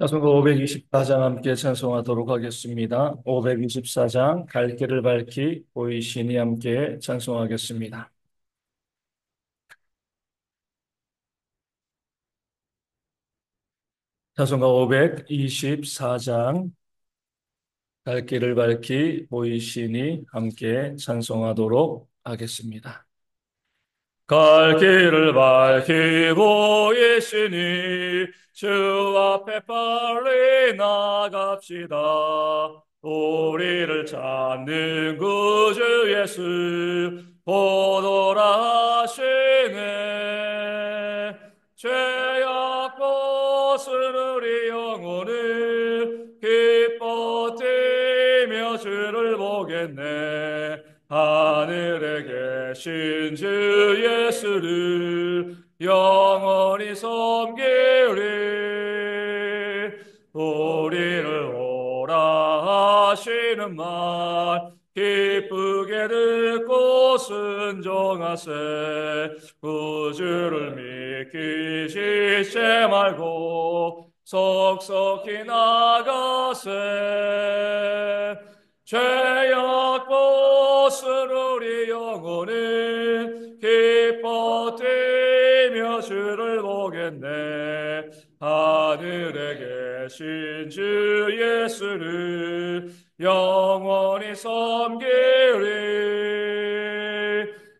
찬송가 524장 함께 찬송하도록 하겠습니다. 524장 갈 길을 밝히 보이시니 함께 찬송하겠습니다. 찬송가 524장 갈 길을 밝히 보이시니 함께 찬송하도록 하겠습니다. 갈 길을 밝히 보이시니 주 앞에 빨리 나갑시다. 우리를 찾는 구주 예수 보도라 하시네. 죄악 벗은 우리 영혼을 기뻐 뛰며 주를 보겠네. 하늘에 계신 주 예수를 영원히 섬기리. 우리를 오라 하시는 말 기쁘게 듣고 순종하세. 구주를 믿기 싫지 말고 속속히 나가세. 죄악 벗은 우리 영혼은 기뻐 뛰며 주를 보겠네. 하늘에 계신 주 예수를 영원히 섬기리.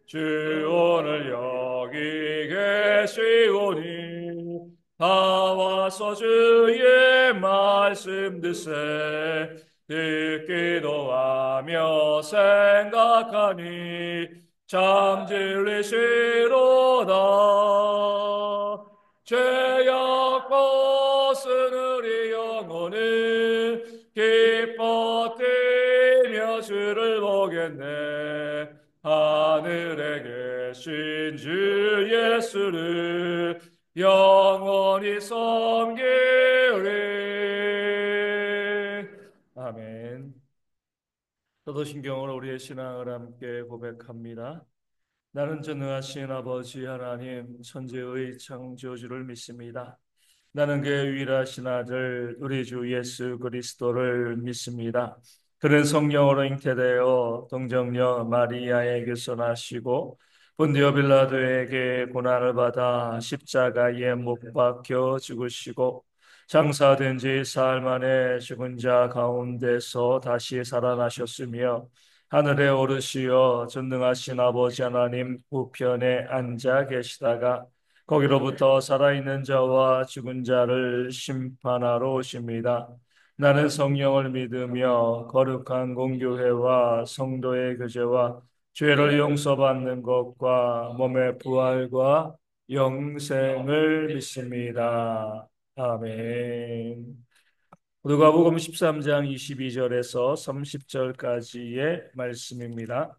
주 오늘 여기 계시오니 다 와서 주의 말씀 듣세. 듣기도 하며 생각하니 참 진리시로다. 죄악 벗은 우리 영혼은 기뻐 뛰며 주를 보겠네. 하늘에 계신 주 예수를 영원히 섬기리. 아멘. 사도신경으로 우리의 신앙을 함께 고백합니다. 나는 전능하신 아버지 하나님 천지의 창조주를 믿습니다. 나는 그의 유일하신 아들 우리 주 예수 그리스도를 믿습니다. 그는 성령으로 잉태되어 동정녀 마리아에게서 나시고 본디오 빌라도에게 고난을 받아 십자가에 못 박혀 죽으시고 장사된 지 사흘 만에 죽은 자 가운데서 다시 살아나셨으며 하늘에 오르시어 전능하신 아버지 하나님 우편에 앉아 계시다가 거기로부터 살아있는 자와 죽은 자를 심판하러 오십니다. 나는 성령을 믿으며 거룩한 공교회와 성도의 교제와 죄를 용서받는 것과 몸의 부활과 영생을 믿습니다. 아멘. 누가복음 13장 22절에서 30절까지의 말씀입니다.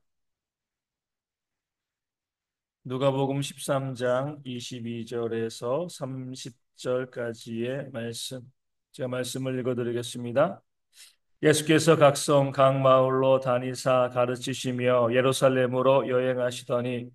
누가복음 13장 22절에서 30절까지의 말씀. 제가 말씀을 읽어드리겠습니다. 예수께서 각성 각 마을로 다니사 가르치시며 예루살렘으로 여행하시더니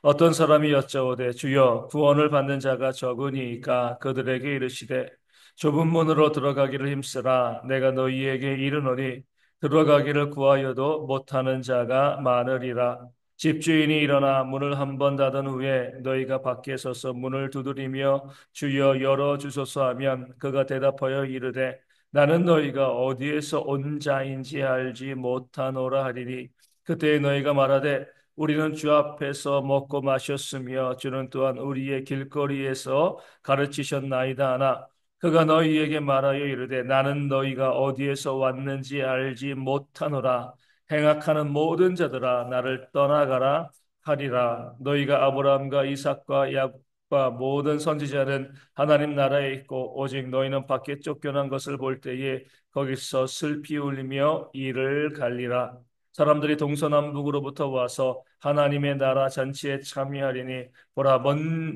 어떤 사람이 여짜오되 주여 구원을 받는 자가 적으니까 그들에게 이르시되 좁은 문으로 들어가기를 힘쓰라. 내가 너희에게 이르노니 들어가기를 구하여도 못하는 자가 많으리라. 집주인이 일어나 문을 한 번 닫은 후에 너희가 밖에 서서 문을 두드리며 주여 열어주소서 하면 그가 대답하여 이르되 나는 너희가 어디에서 온 자인지 알지 못하노라 하리니 그때 너희가 말하되 우리는 주 앞에서 먹고 마셨으며 주는 또한 우리의 길거리에서 가르치셨나이다 하나 그가 너희에게 말하여 이르되 나는 너희가 어디에서 왔는지 알지 못하노라. 행악하는 모든 자들아 나를 떠나가라 하리라. 너희가 아브라함과 이삭과 야곱과 모든 선지자는 하나님 나라에 있고 오직 너희는 밖에 쫓겨난 것을 볼 때에 거기서 슬피 울리며 이를 갈리라. 사람들이 동서남북으로부터 와서 하나님의 나라 잔치에 참여하리니 보라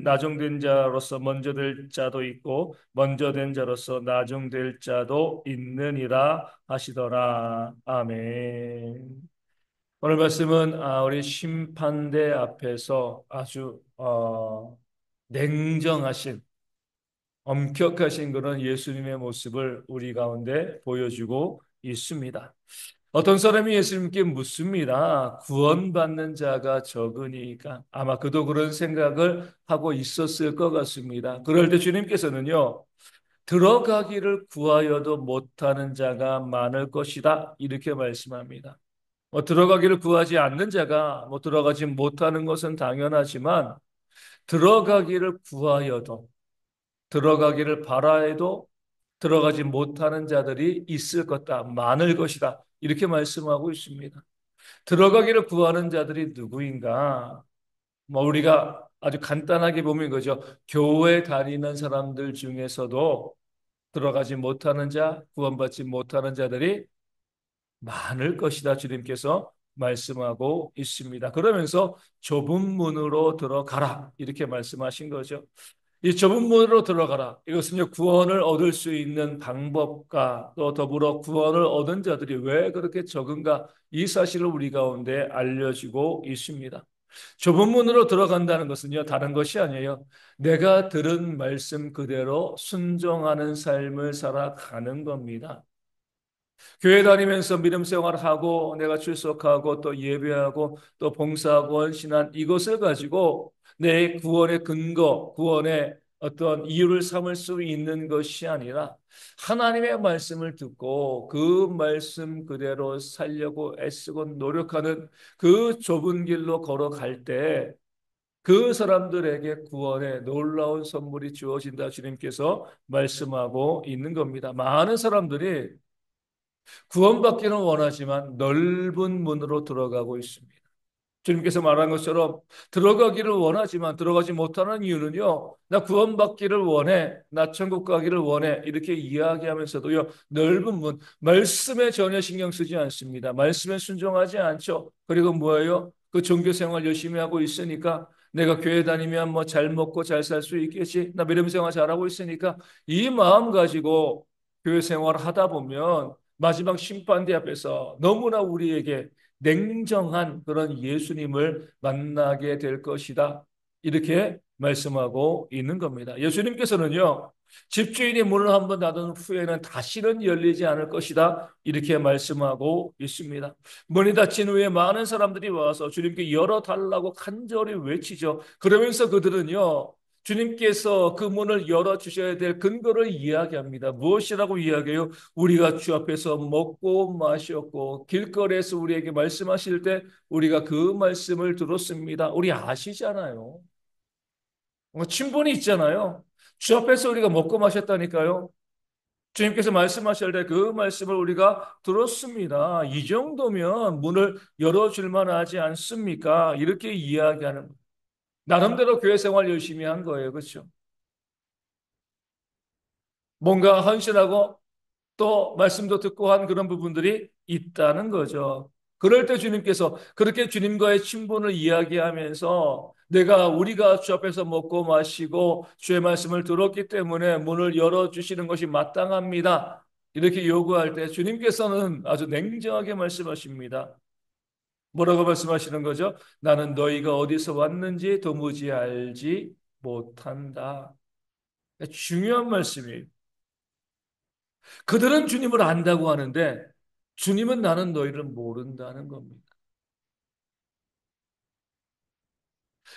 나중된 자로서 먼저 될 자도 있고 먼저 된 자로서 나중될 자도 있느니라 하시더라. 아멘. 오늘 말씀은 우리 심판대 앞에서 아주 냉정하신 엄격하신 그런 예수님의 모습을 우리 가운데 보여주고 있습니다. 어떤 사람이 예수님께 묻습니다. 구원받는 자가 적으니까. 아마 그도 그런 생각을 하고 있었을 것 같습니다. 그럴 때 주님께서는요, 들어가기를 구하여도 못하는 자가 많을 것이다. 이렇게 말씀합니다. 들어가기를 구하지 않는 자가 들어가지 못하는 것은 당연하지만 들어가기를 구하여도 들어가기를 바라해도 들어가지 못하는 자들이 있을 것다. 많을 것이다. 이렇게 말씀하고 있습니다. 들어가기를 구하는 자들이 누구인가? 우리가 아주 간단하게 보면 그죠. 교회 다니는 사람들 중에서도 들어가지 못하는 자, 구원받지 못하는 자들이 많을 것이다. 주님께서 말씀하고 있습니다. 그러면서 좁은 문으로 들어가라. 이렇게 말씀하신 거죠. 이 좁은 문으로 들어가라. 이것은요, 구원을 얻을 수 있는 방법과 또 더불어 구원을 얻은 자들이 왜 그렇게 적은가? 이 사실을 우리 가운데 알려주고 있습니다. 좁은 문으로 들어간다는 것은요, 다른 것이 아니에요. 내가 들은 말씀 그대로 순종하는 삶을 살아가는 겁니다. 교회 다니면서 믿음 생활을 하고 내가 출석하고 또 예배하고 또 봉사하고 헌신한 이것을 가지고 내 구원의 근거, 구원의 어떤 이유를 삼을 수 있는 것이 아니라 하나님의 말씀을 듣고 그 말씀 그대로 살려고 애쓰고 노력하는 그 좁은 길로 걸어갈 때 그 사람들에게 구원의 놀라운 선물이 주어진다 주님께서 말씀하고 있는 겁니다. 많은 사람들이 구원받기는 원하지만 넓은 문으로 들어가고 있습니다. 주님께서 말한 것처럼 들어가기를 원하지만 들어가지 못하는 이유는요. 나 구원받기를 원해. 나 천국 가기를 원해. 이렇게 이야기하면서도요. 넓은 문, 말씀에 전혀 신경 쓰지 않습니다. 말씀에 순종하지 않죠. 그리고 뭐예요? 그 종교 생활 열심히 하고 있으니까 내가 교회 다니면 뭐 잘 먹고 잘 살 수 있겠지. 나 믿음 생활 잘하고 있으니까 이 마음 가지고 교회 생활을 하다 보면 마지막 심판대 앞에서 너무나 우리에게 냉정한 그런 예수님을 만나게 될 것이다. 이렇게 말씀하고 있는 겁니다. 예수님께서는요, 집주인이 문을 한번 닫은 후에는 다시는 열리지 않을 것이다. 이렇게 말씀하고 있습니다. 문이 닫힌 후에 많은 사람들이 와서 주님께 열어달라고 간절히 외치죠. 그러면서 그들은요, 주님께서 그 문을 열어주셔야 될 근거를 이야기합니다. 무엇이라고 이야기해요? 우리가 주 앞에서 먹고 마셨고 길거리에서 우리에게 말씀하실 때 우리가 그 말씀을 들었습니다. 우리 아시잖아요. 친분이 있잖아요. 주 앞에서 우리가 먹고 마셨다니까요. 주님께서 말씀하실 때 그 말씀을 우리가 들었습니다. 이 정도면 문을 열어줄 만하지 않습니까? 이렇게 이야기하는 나름대로 교회 생활 열심히 한 거예요. 그렇죠? 뭔가 헌신하고 또 말씀도 듣고 한 그런 부분들이 있다는 거죠. 그럴 때 주님께서 그렇게 주님과의 친분을 이야기하면서 우리가 주 앞에서 먹고 마시고 주의 말씀을 들었기 때문에 문을 열어주시는 것이 마땅합니다. 이렇게 요구할 때 주님께서는 아주 냉정하게 말씀하십니다. 뭐라고 말씀하시는 거죠? 나는 너희가 어디서 왔는지 도무지 알지 못한다. 중요한 말씀이에요. 그들은 주님을 안다고 하는데 주님은 나는 너희를 모른다는 겁니다.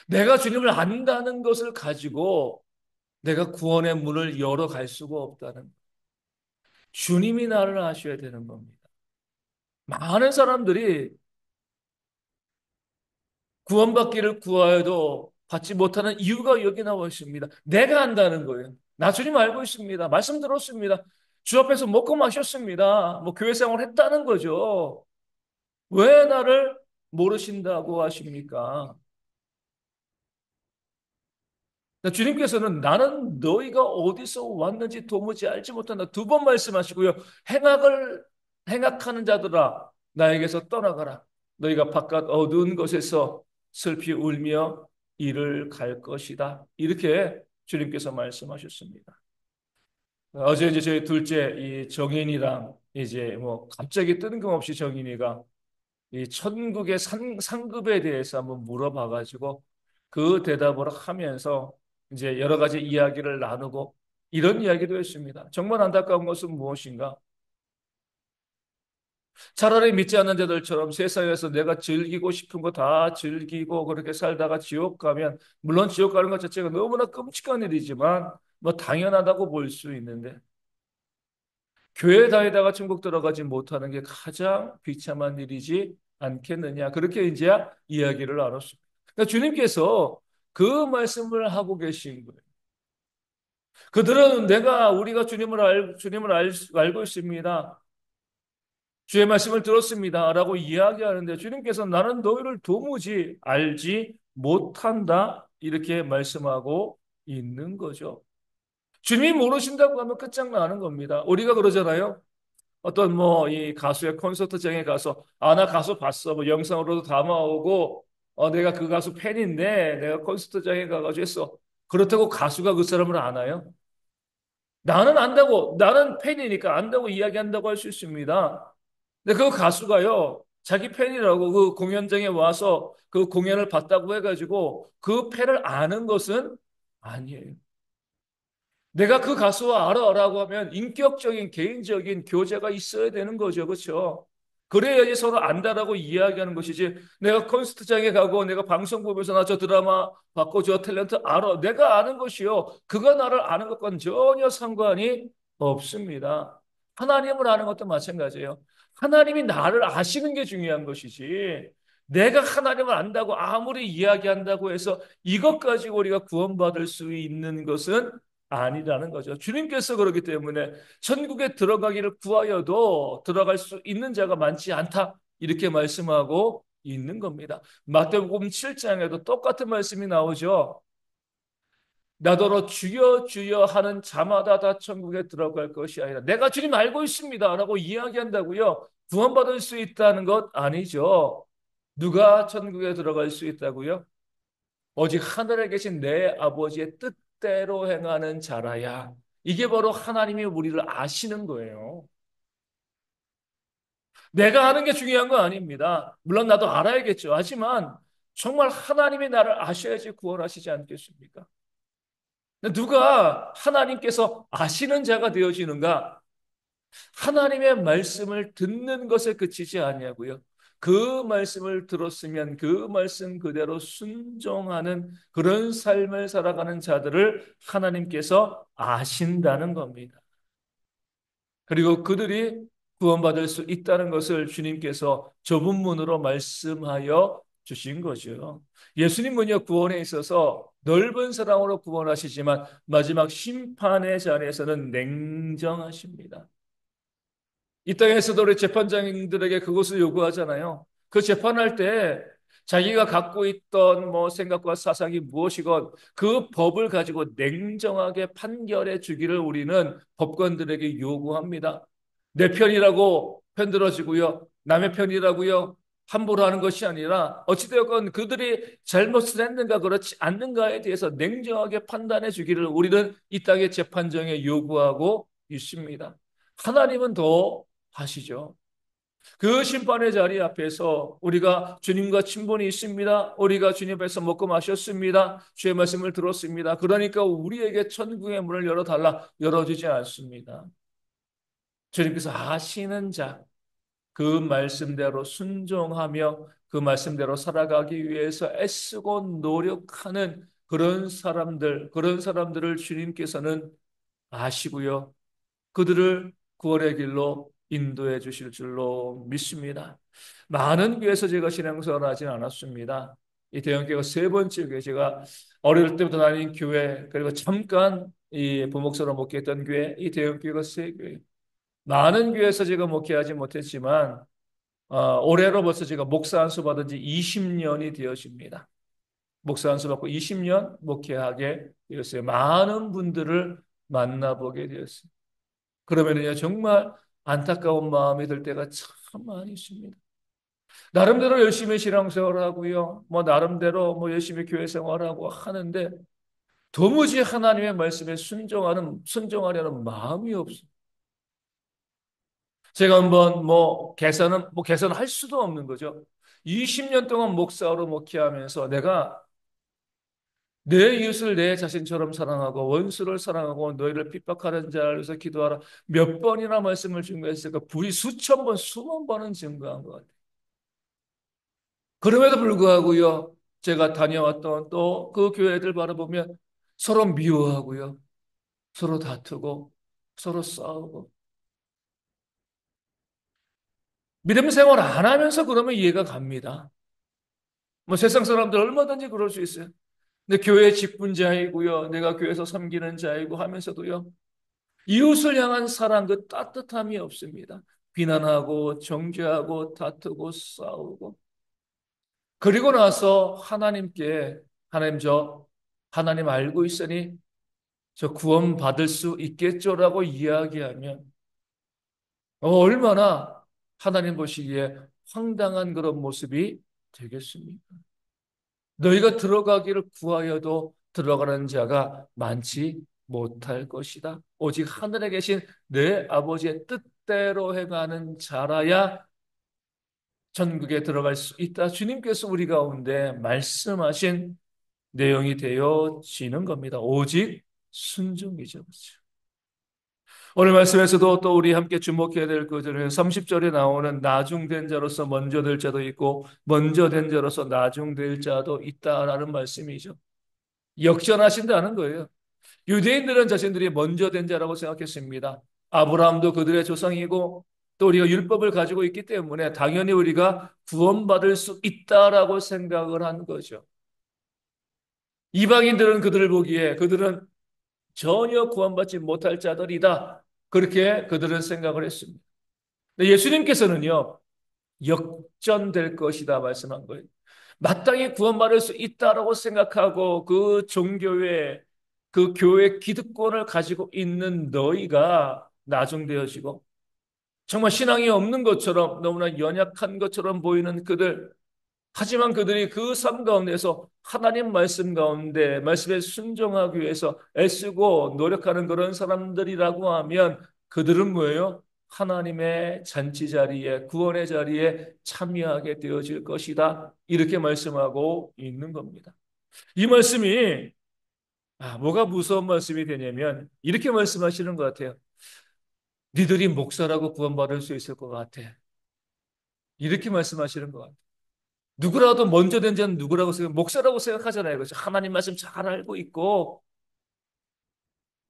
내가 주님을 안다는 것을 가지고 내가 구원의 문을 열어갈 수가 없다는 주님이 나를 아셔야 되는 겁니다. 많은 사람들이 구원받기를 구하여도 받지 못하는 이유가 여기 나와 있습니다. 내가 안다는 거예요. 나 주님 알고 있습니다. 말씀 들었습니다. 주 앞에서 먹고 마셨습니다. 교회 생활 했다는 거죠. 왜 나를 모르신다고 하십니까? 주님께서는 나는 너희가 어디서 왔는지 도무지 알지 못한다. 두 번 말씀하시고요. 행악하는 자들아, 나에게서 떠나가라. 너희가 바깥 어두운 곳에서 슬피 울며 이를 갈 것이다. 이렇게 주님께서 말씀하셨습니다. 어제 이제 저희 둘째 이 정인이랑 이제 갑자기 뜬금없이 정인이가 이 천국의 상급에 대해서 한번 물어봐가지고 그 대답을 하면서 이제 여러 가지 이야기를 나누고 이런 이야기도 했습니다. 정말 안타까운 것은 무엇인가? 차라리 믿지 않는 자들처럼 세상에서 내가 즐기고 싶은 거 다 즐기고 그렇게 살다가 지옥 가면, 물론 지옥 가는 것 자체가 너무나 끔찍한 일이지만 뭐 당연하다고 볼 수 있는데, 교회 다니다가 천국 들어가지 못하는 게 가장 비참한 일이지 않겠느냐. 그렇게 이제 이야기를 나눴습니다. 그러니까 주님께서 그 말씀을 하고 계신 거예요. 그들은 우리가 알고 있습니다. 주의 말씀을 들었습니다. 라고 이야기하는데, 주님께서 나는 너희를 도무지 알지 못한다. 이렇게 말씀하고 있는 거죠. 주님이 모르신다고 하면 끝장나는 겁니다. 우리가 그러잖아요. 어떤 뭐 이 가수의 콘서트장에 가서, 나 가수 봤어. 뭐 영상으로도 담아오고, 내가 그 가수 팬인데 내가 콘서트장에 가가지고 했어. 그렇다고 가수가 그 사람을 아나요? 나는 안다고, 나는 팬이니까 안다고 이야기한다고 할 수 있습니다. 근데 그 가수가요, 자기 팬이라고 그 공연장에 와서 그 공연을 봤다고 해가지고 그 팬을 아는 것은 아니에요. 내가 그 가수와 알아라고 하면 인격적인 개인적인 교제가 있어야 되는 거죠. 그렇죠? 그래야지 서로 안다라고 이야기하는 것이지. 내가 콘서트장에 가고 내가 방송 보면서 나 저 드라마 봤고 저 탤런트 알아. 내가 아는 것이요. 그가 나를 아는 것과는 전혀 상관이 없습니다. 하나님을 아는 것도 마찬가지예요. 하나님이 나를 아시는 게 중요한 것이지. 내가 하나님을 안다고 아무리 이야기한다고 해서 이것 가지고 우리가 구원받을 수 있는 것은 아니라는 거죠. 주님께서 그러기 때문에 천국에 들어가기를 구하여도 들어갈 수 있는 자가 많지 않다. 이렇게 말씀하고 있는 겁니다. 마태복음 7장에도 똑같은 말씀이 나오죠. 나더러 주여 주여 하는 자마다 다 천국에 들어갈 것이 아니라 내가 주님 알고 있습니다. 라고 이야기한다고요. 구원받을 수 있다는 것 아니죠. 누가 천국에 들어갈 수 있다고요? 오직 하늘에 계신 내 아버지의 뜻대로 행하는 자라야. 이게 바로 하나님이 우리를 아시는 거예요. 내가 아는 게 중요한 건 아닙니다. 물론 나도 알아야겠죠. 하지만 정말 하나님이 나를 아셔야지 구원하시지 않겠습니까? 누가 하나님께서 아시는 자가 되어지는가? 하나님의 말씀을 듣는 것에 그치지 아니하고요. 그 말씀을 들었으면 그 말씀 그대로 순종하는 그런 삶을 살아가는 자들을 하나님께서 아신다는 겁니다. 그리고 그들이 구원받을 수 있다는 것을 주님께서 좁은 문으로 말씀하여 주신 거죠. 예수님은요, 구원에 있어서 넓은 사랑으로 구원하시지만 마지막 심판의 자리에서는 냉정하십니다. 이 땅에서도 우리 재판장들에게 그것을 요구하잖아요. 그 재판할 때 자기가 갖고 있던 뭐 생각과 사상이 무엇이건 그 법을 가지고 냉정하게 판결해 주기를 우리는 법관들에게 요구합니다. 내 편이라고 편들어지고요. 남의 편이라고요. 함부로 하는 것이 아니라 어찌되었건 그들이 잘못을 했는가 그렇지 않는가에 대해서 냉정하게 판단해 주기를 우리는 이 땅의 재판정에 요구하고 있습니다. 하나님은 더 하시죠. 그 심판의 자리 앞에서 우리가 주님과 친분이 있습니다. 우리가 주님 앞에서 먹고 마셨습니다. 주의 말씀을 들었습니다. 그러니까 우리에게 천국의 문을 열어달라 열어주지 않습니다. 주님께서 아시는 자, 그 말씀대로 순종하며 그 말씀대로 살아가기 위해서 애쓰고 노력하는 그런 사람들을 주님께서는 아시고요. 그들을 구원의 길로 인도해 주실 줄로 믿습니다. 많은 교회에서 제가 신앙생활을 하진 않았습니다. 이 대형교회가 세 번째 교회, 제가 어릴 때부터 다닌 교회, 그리고 잠깐 이 부목사로 목회했던 교회, 이 대형교회가 세 교회. 많은 교회에서 제가 목회하지 못했지만 올해로 벌써 제가 목사 안수 받은 지 20년이 되어집니다. 목사 안수 받고 20년 목회하게 되었어요. 많은 분들을 만나보게 되었어요. 그러면요, 정말 안타까운 마음이 들 때가 참 많이 있습니다. 나름대로 열심히 신앙생활을 하고요. 뭐, 나름대로 뭐 열심히 교회 생활하고 하는데 도무지 하나님의 말씀에 순종하려는 마음이 없어요. 제가 한번 뭐 개선할 수도 없는 거죠. 20년 동안 목사로 목회하면서 내가 내 이웃을 내 자신처럼 사랑하고 원수를 사랑하고 너희를 핍박하는 자를 위해서 기도하라. 몇 번이나 말씀을 증거했을까? 불이 수천 번, 수만 번은 증거한 것 같아요. 그럼에도 불구하고요, 제가 다녀왔던 또 그 교회들 바라보면 서로 미워하고요, 서로 다투고, 서로 싸우고, 믿음 생활 안 하면서 그러면 이해가 갑니다. 뭐 세상 사람들 얼마든지 그럴 수 있어요. 근데 교회 직분자이고요, 내가 교회에서 섬기는 자이고 하면서도요, 이웃을 향한 사랑 그 따뜻함이 없습니다. 비난하고 정죄하고 다투고 싸우고 그리고 나서 하나님께 하나님 저 하나님 알고 있으니 저 구원 받을 수 있겠죠라고 이야기하면 얼마나 하나님 보시기에 황당한 그런 모습이 되겠습니까? 너희가 들어가기를 구하여도 들어가는 자가 많지 못할 것이다. 오직 하늘에 계신 내 아버지의 뜻대로 행하는 자라야 천국에 들어갈 수 있다. 주님께서 우리 가운데 말씀하신 내용이 되어지는 겁니다. 오직 순종이죠. 그렇죠? 오늘 말씀에서도 또 우리 함께 주목해야 될 것은 30절에 나오는 나중된 자로서 먼저 될 자도 있고 먼저 된 자로서 나중될 자도 있다라는 말씀이죠. 역전하신다는 거예요. 유대인들은 자신들이 먼저 된 자라고 생각했습니다. 아브라함도 그들의 조상이고 또 우리가 율법을 가지고 있기 때문에 당연히 우리가 구원받을 수 있다라고 생각을 한 거죠. 이방인들은 그들을 보기에 그들은 전혀 구원받지 못할 자들이다. 그렇게 그들은 생각을 했습니다. 근데 예수님께서는요, 역전될 것이다 말씀한 거예요. 마땅히 구원받을 수 있다라고 생각하고 그 종교의 그 교회 기득권을 가지고 있는 너희가 나중되어지고 정말 신앙이 없는 것처럼 너무나 연약한 것처럼 보이는 그들 하지만 그들이 그 삶 가운데서 하나님 말씀 가운데 말씀에 순종하기 위해서 애쓰고 노력하는 그런 사람들이라고 하면 그들은 뭐예요? 하나님의 잔치 자리에 구원의 자리에 참여하게 되어질 것이다. 이렇게 말씀하고 있는 겁니다. 이 말씀이 뭐가 무서운 말씀이 되냐면 이렇게 말씀하시는 것 같아요. 니들이 목사라고 구원받을 수 있을 것 같아. 이렇게 말씀하시는 것 같아요. 누구라도 먼저 된 자는 누구라고 생각, 목사라고 생각하잖아요. 그렇죠? 하나님 말씀 잘 알고 있고,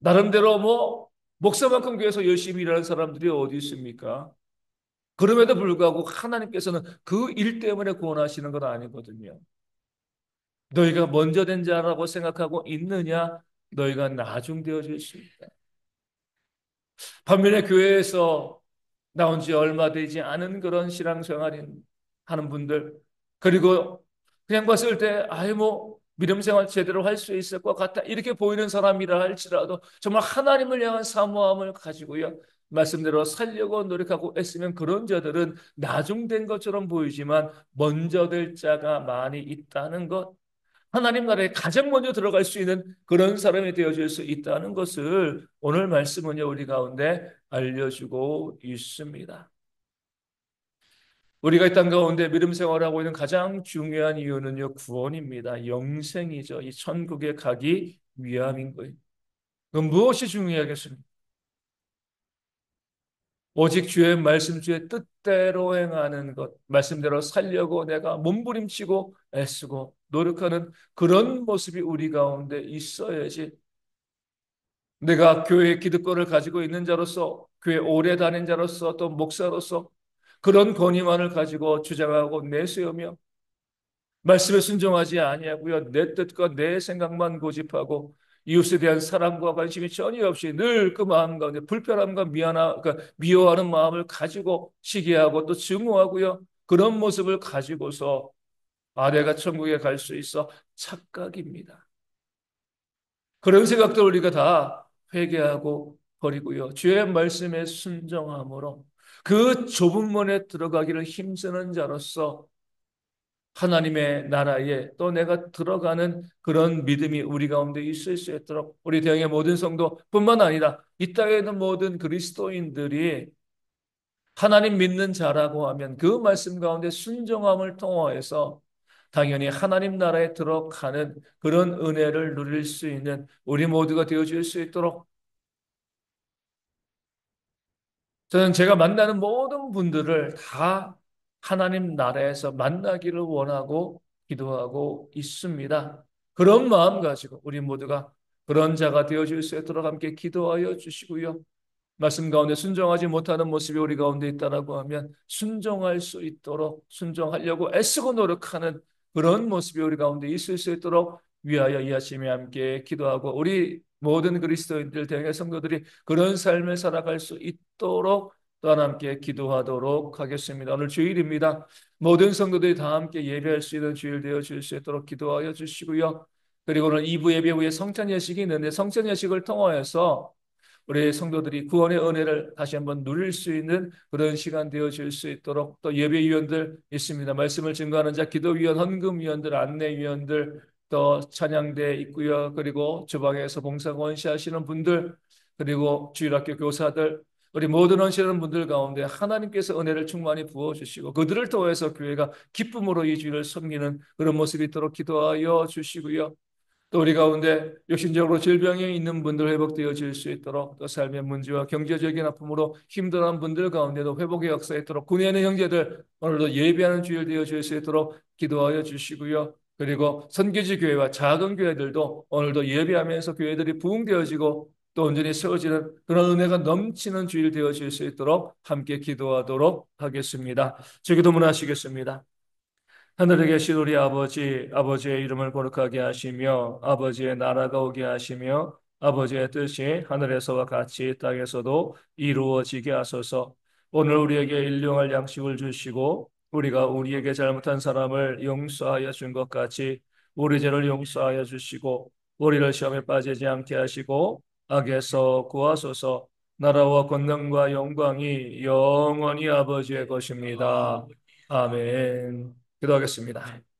나름대로 뭐, 목사만큼 교회에서 열심히 일하는 사람들이 어디 있습니까? 그럼에도 불구하고 하나님께서는 그 일 때문에 구원하시는 건 아니거든요. 너희가 먼저 된 자라고 생각하고 있느냐? 너희가 나중되어질 수 있다. 반면에 교회에서 나온 지 얼마 되지 않은 그런 신앙생활인 하는 분들 그리고 그냥 봤을 때 아예 뭐 믿음 생활 제대로 할 수 있을 것 같다 이렇게 보이는 사람이라 할지라도 정말 하나님을 향한 사모함을 가지고요 말씀대로 살려고 노력하고 애쓰면 그런 자들은 나중된 것처럼 보이지만 먼저 될 자가 많이 있다는 것 하나님 나라에 가장 먼저 들어갈 수 있는 그런 사람이 되어질 수 있다는 것을 오늘 말씀은요, 우리 가운데 알려주고 있습니다. 우리가 이 땅 가운데 믿음 생활하고 있는 가장 중요한 이유는요, 구원입니다. 영생이죠. 이 천국에 가기 위함인 거예요. 그럼 무엇이 중요하겠습니까? 오직 주의 말씀, 주의 뜻대로 행하는 것, 말씀대로 살려고 내가 몸부림치고 애쓰고 노력하는 그런 모습이 우리 가운데 있어야지 내가 교회 기득권을 가지고 있는 자로서 교회 오래 다닌 자로서 또 목사로서 그런 권위만을 가지고 주장하고 내세우며 말씀에 순종하지 아니하고요 내 뜻과 내 생각만 고집하고 이웃에 대한 사랑과 관심이 전혀 없이 늘 그 마음 가운데 불편함과 그러니까 미워하는 마음을 가지고 시기하고 또 증오하고요 그런 모습을 가지고서 내가 천국에 갈 수 있어 착각입니다. 그런 생각들 우리가 다 회개하고 버리고요. 주의 말씀에 순종함으로 그 좁은 문에 들어가기를 힘쓰는 자로서 하나님의 나라에 또 내가 들어가는 그런 믿음이 우리 가운데 있을 수 있도록 우리 대형의 모든 성도뿐만 아니라 이 땅에 있는 모든 그리스도인들이 하나님 믿는 자라고 하면 그 말씀 가운데 순종함을 통하여서 당연히 하나님 나라에 들어가는 그런 은혜를 누릴 수 있는 우리 모두가 되어줄 수 있도록 저는 제가 만나는 모든 분들을 다 하나님 나라에서 만나기를 원하고 기도하고 있습니다. 그런 마음 가지고 우리 모두가 그런 자가 되어줄 수 있도록 함께 기도하여 주시고요. 말씀 가운데 순종하지 못하는 모습이 우리 가운데 있다라고 하면 순종할 수 있도록 순종하려고 애쓰고 노력하는 그런 모습이 우리 가운데 있을 수 있도록 위하여 이 아침에 함께 기도하고 우리 모든 그리스도인들 대개 성도들이 그런 삶을 살아갈 수 있도록 또한 함께 기도하도록 하겠습니다. 오늘 주일입니다. 모든 성도들이 다 함께 예배할 수 있는 주일 되어 줄 수 있도록 기도하여 주시고요. 그리고 오늘 2부 예배 후에 성찬 예식이 있는데 성찬 예식을 통하여서 우리 성도들이 구원의 은혜를 다시 한번 누릴 수 있는 그런 시간 되어질 수 있도록 또 예배위원들 있습니다. 말씀을 증거하는 자, 기도위원, 헌금위원들, 안내위원들, 또 찬양대 있고요. 그리고 주방에서 봉사 원시하시는 분들, 그리고 주일학교 교사들, 우리 모든 원시하는 분들 가운데 하나님께서 은혜를 충만히 부어주시고 그들을 통해서 교회가 기쁨으로 이 주일을 섬기는 그런 모습이 있도록 기도하여 주시고요. 또 우리 가운데 육신적으로 질병에 있는 분들 회복되어질 수 있도록 또 삶의 문제와 경제적인 아픔으로 힘들어하는 분들 가운데도 회복의 역사 있도록 군에 있는 형제들 오늘도 예배하는 주일 되어질 수 있도록 기도하여 주시고요. 그리고 선교지 교회와 작은 교회들도 오늘도 예배하면서 교회들이 부흥되어지고 또 온전히 세워지는 그런 은혜가 넘치는 주일 되어질 수 있도록 함께 기도하도록 하겠습니다. 주기도문 하시겠습니다. 하늘에 계신 우리 아버지, 아버지의 이름을 거룩하게 하시며, 아버지의 나라가 오게 하시며, 아버지의 뜻이 하늘에서와 같이 땅에서도 이루어지게 하소서. 오늘 우리에게 일용할 양식을 주시고, 우리가 우리에게 잘못한 사람을 용서하여 준 것 같이 우리 죄를 용서하여 주시고, 우리를 시험에 빠지지 않게 하시고, 악에서 구하소서. 나라와 권능과 영광이 영원히 아버지의 것입니다. 아멘. 기도하겠습니다.